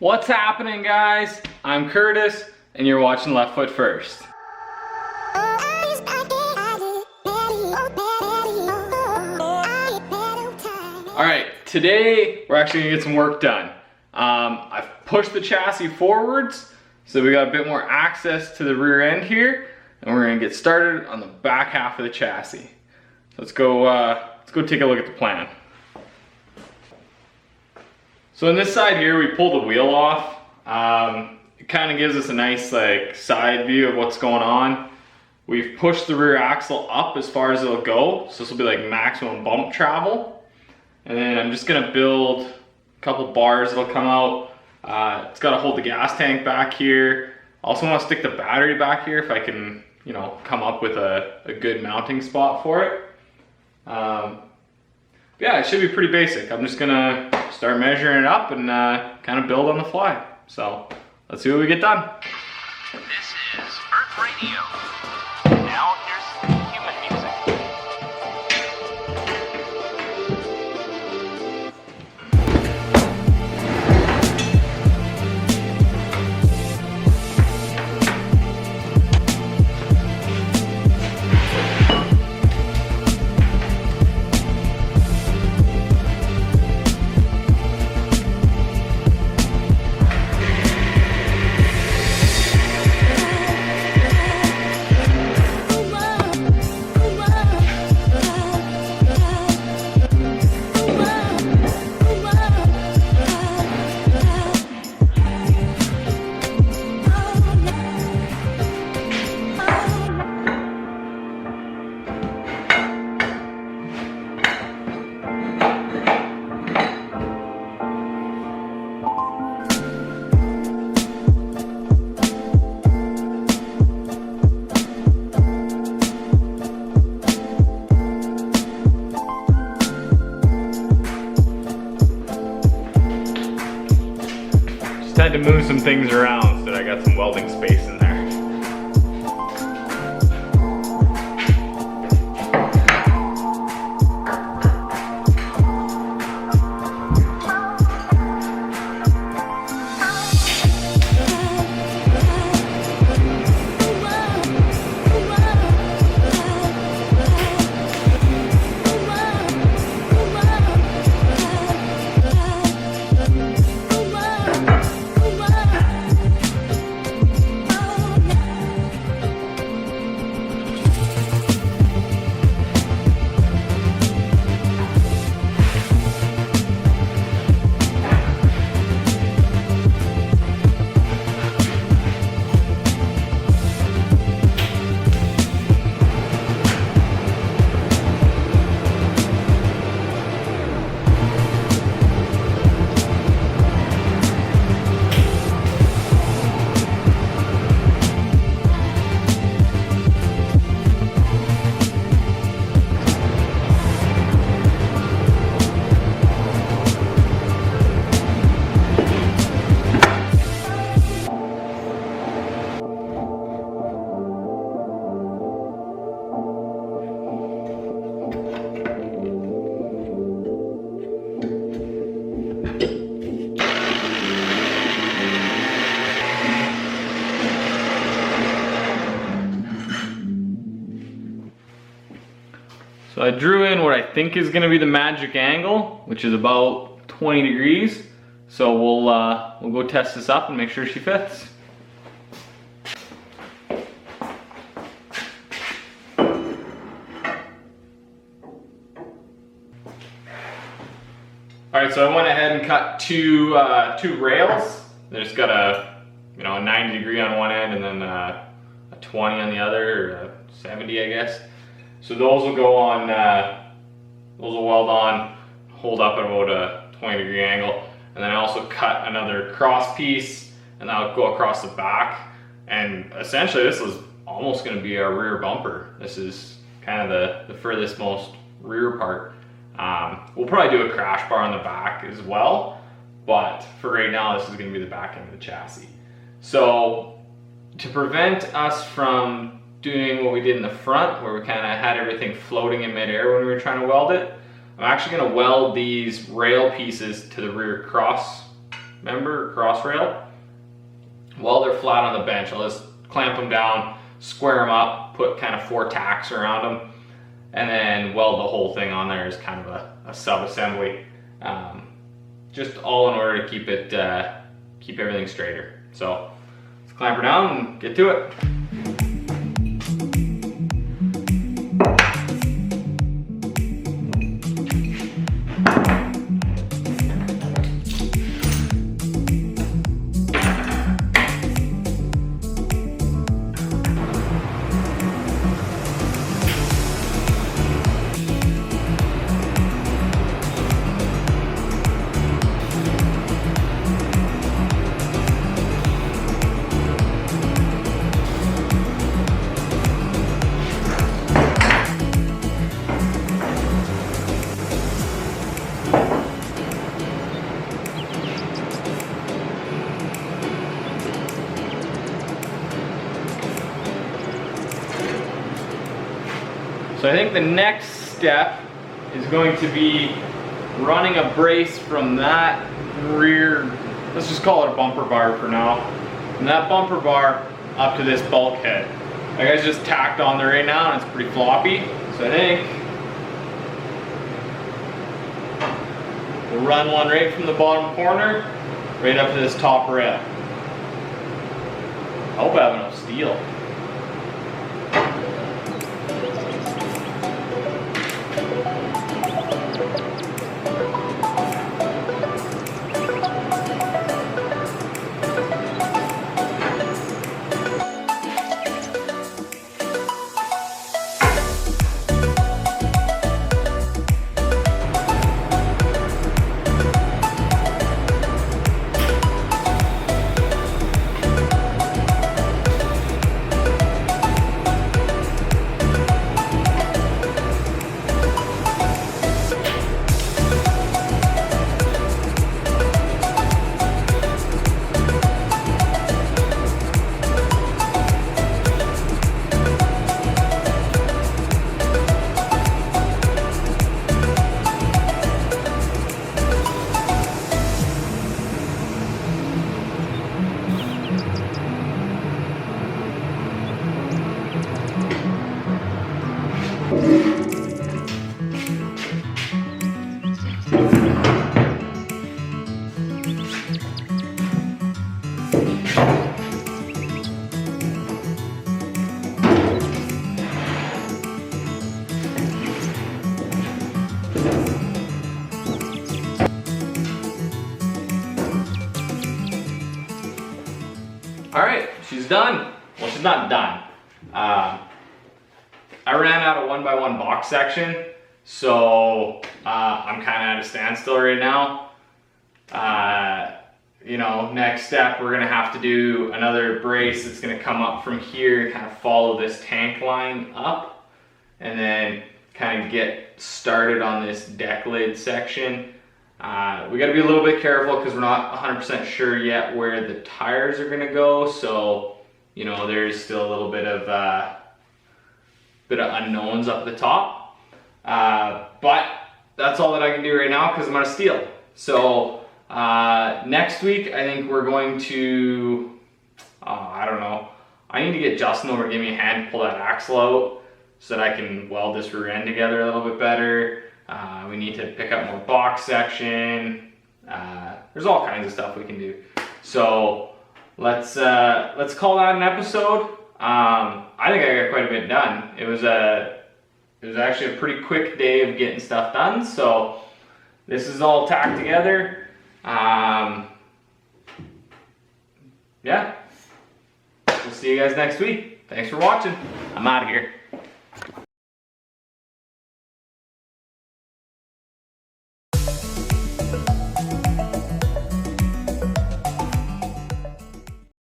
What's happening, guys? I'm Curtis, and you're watching Left Foot First. Alright, today we're actually gonna get some work done. I've pushed the chassis forwards, so we got a bit more access to the rear end here, and we're gonna get started on the back half of the chassis. Let's go take a look at the plan. So on this side here, we pulled the wheel off. It kind of gives us a nice side view of what's going on. We've pushed the rear axle up as far as it'll go, so this will be like maximum bump travel. And then I'm just gonna build a couple bars that'll come out. It's got to hold the gas tank back here. I also want to stick the battery back here if I can, come up with a good mounting spot for it. Yeah, it should be pretty basic. I'm just gonna start measuring it up and kind of build on the fly. So let's see what we get done. This is Earth Radio. Now here's human music. Had to move some things around so that I got some welding space in there. So I drew in what I think is going to be the magic angle, which is about 20 degrees. So we'll go test this up and make sure she fits. Alright, so I went ahead and cut two rails. There's got a 90 degree on one end and then a 20 on the other, or a 70 I guess. So those will go on, those will weld on, hold up at about a 20 degree angle. And then I also cut another cross piece and that'll go across the back. And essentially this is almost gonna be our rear bumper. This is kind of the furthest most rear part. We'll probably do a crash bar on the back as well, but for right now this is gonna be the back end of the chassis. So to prevent us from doing what we did in the front, where we kind of had everything floating in midair when we were trying to weld it, I'm actually going to weld these rail pieces to the rear cross member or cross rail. While they're flat on the bench, I'll just clamp them down, square them up, put kind of 4 tacks around them, and then weld the whole thing on there as kind of a sub-assembly. Just all in order to keep it, keep everything straighter. So let's clamp her down and get to it. So I think the next step is going to be running a brace from that rear, let's just call it a bumper bar for now, from that bumper bar up to this bulkhead. Like I just tacked on there right now and it's pretty floppy, so I think we'll run one right from the bottom corner right up to this top rail. I hope I have enough steel. Alright, she's done. Well, she's not done. I ran out of 1x1 box section, so I'm kind of at a standstill right now. You know, next step, we're gonna have to do another brace that's gonna come up from here and kind of follow this tank line up, and then kind of get started on this deck lid section. We got to be a little bit careful because we're not 100% sure yet where the tires are going to go, so you know there's still a little bit of unknowns up the top, but that's all that I can do right now because I'm out of steel. So next week I think we're going to I don't know, I need to get Justin over to give me a hand to pull that axle out so that I can weld this rear end together a little bit better. We need to pick up more box section. There's all kinds of stuff we can do. So let's call that an episode. I think I got quite a bit done. It was actually a pretty quick day of getting stuff done. So this is all tacked together. Yeah. We'll see you guys next week. Thanks for watching. I'm out of here.